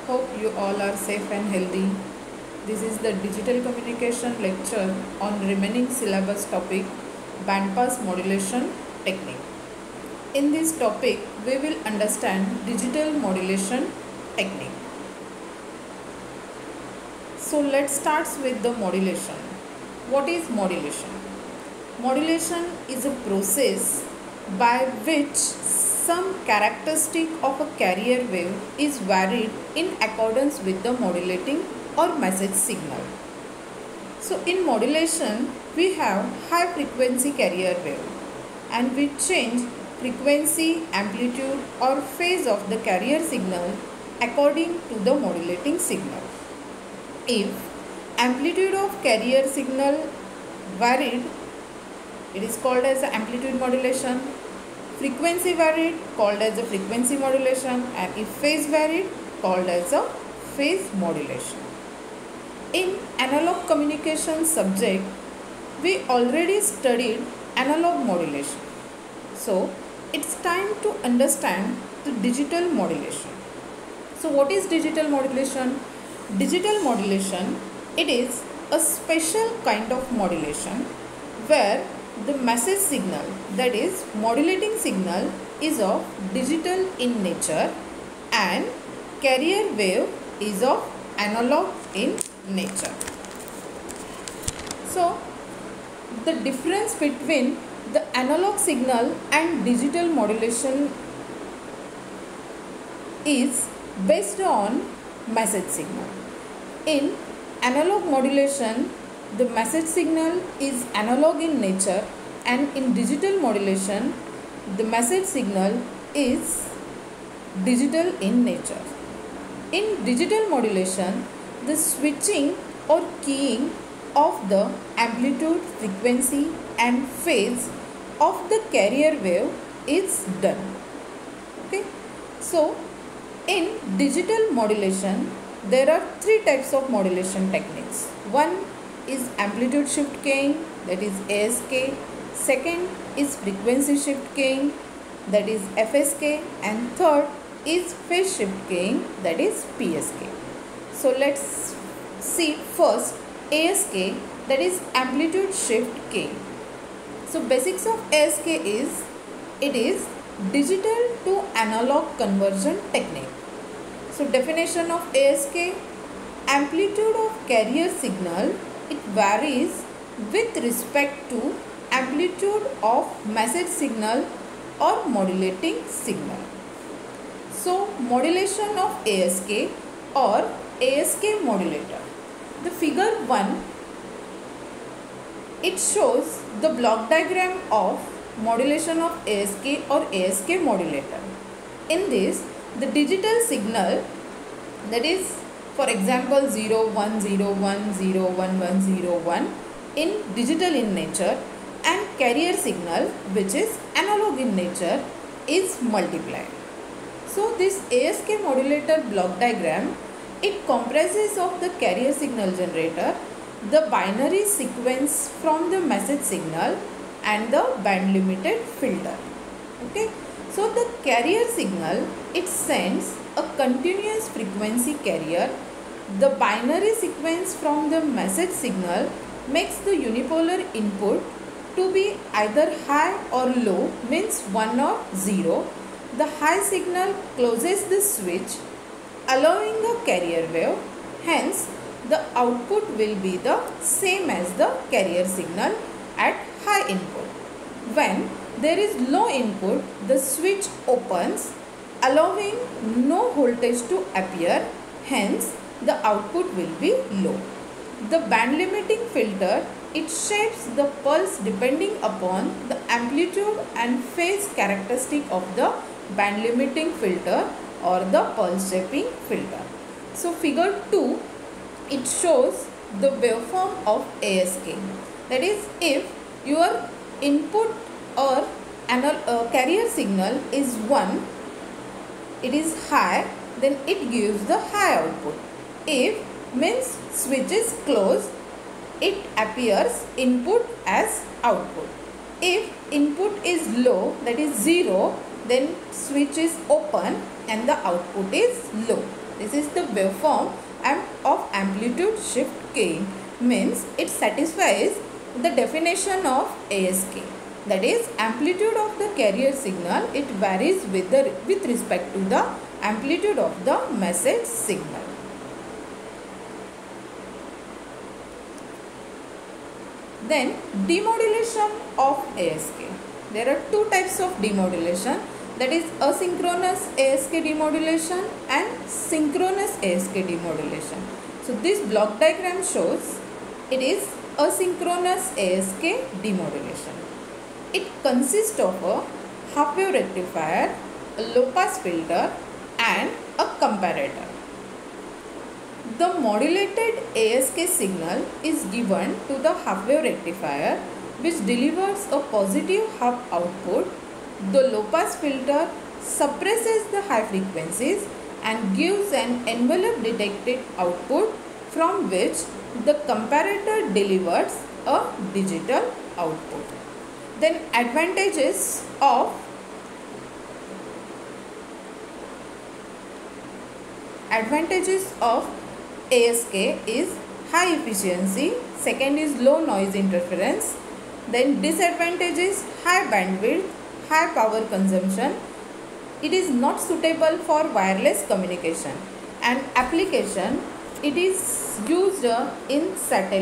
Hope you all are safe and healthy. This is the digital communication lecture on remaining syllabus topic bandpass modulation technique. In this topic, we will understand digital modulation technique. So let's start with the modulation. What is modulation? Modulation is a process by which some characteristic of a carrier wave is varied in accordance with the modulating or message signal. So in modulation, we have high frequency carrier wave and we change frequency, amplitude or phase of the carrier signal according to the modulating signal. If amplitude of carrier signal varied, it is called as amplitude modulation. Frequency varied, called as a frequency modulation, and if phase varied, called as a phase modulation. In analog communication subject, we already studied analog modulation. So it's time to understand the digital modulation. So what is digital modulation? Digital modulation, it is a special kind of modulation where the message signal, that is modulating signal, is of digital in nature and carrier wave is of analog in nature. So the difference between the analog signal and digital modulation is based on message signal. In analog modulation, the message signal is analog in nature, and in digital modulation, the message signal is digital in nature. In digital modulation, the switching or keying of the amplitude, frequency and phase of the carrier wave is done. Okay. So, in digital modulation, there are three types of modulation techniques. One is amplitude shift keying, that is ASK. Second is frequency shift keying, that is FSK. And third is phase shift keying, that is PSK. So let's see first ASK, that is amplitude shift keying. So basics of ASK is, it is digital to analog conversion technique. So definition of ASK: amplitude of carrier signal, it varies with respect to amplitude of message signal or modulating signal. So modulation of ASK or ASK modulator. The figure 1, it shows the block diagram of modulation of ASK or ASK modulator. In this, the digital signal, that is for example 0 1 0 1 0 1 1 0 1 in digital in nature, and carrier signal, which is analog in nature, is multiplied. So this ASK modulator block diagram, it comprises of the carrier signal generator, the binary sequence from the message signal and the band limited filter. Okay. So the carrier signal, it sends a continuous frequency carrier. The binary sequence from the message signal makes the unipolar input to be either high or low, means 1 or 0. The high signal closes the switch, allowing a carrier wave. Hence, the output will be the same as the carrier signal at high input. When there is low input, the switch opens, allowing no voltage to appear. Hence, the output will be low. The band limiting filter, it shapes the pulse depending upon the amplitude and phase characteristic of the band limiting filter or the pulse shaping filter. So figure 2, it shows the waveform of ASK. That is, if your input or carrier signal is 1, it is high, then it gives the high output. If means switch is closed, it appears input as output. If input is low, that is 0, then switch is open, and the output is low. This is the waveform of amplitude shift gain, means it satisfies the definition of ASK. That is, amplitude of the carrier signal, it varies with respect to the amplitude of the message signal. Then demodulation of ASK. There are two types of demodulation, that is asynchronous ASK demodulation and synchronous ASK demodulation. So this block diagram shows it is asynchronous ASK demodulation. It consists of a half wave rectifier, a low pass filter and a comparator. The modulated ASK signal is given to the half wave rectifier, which delivers a positive half output. The low pass filter suppresses the high frequencies and gives an envelope detected output, from which the comparator delivers a digital output. Then advantages of ASK is high efficiency, second is low noise interference, then disadvantage is high bandwidth, high power consumption, it is not suitable for wireless communication, and application, it is used in satellite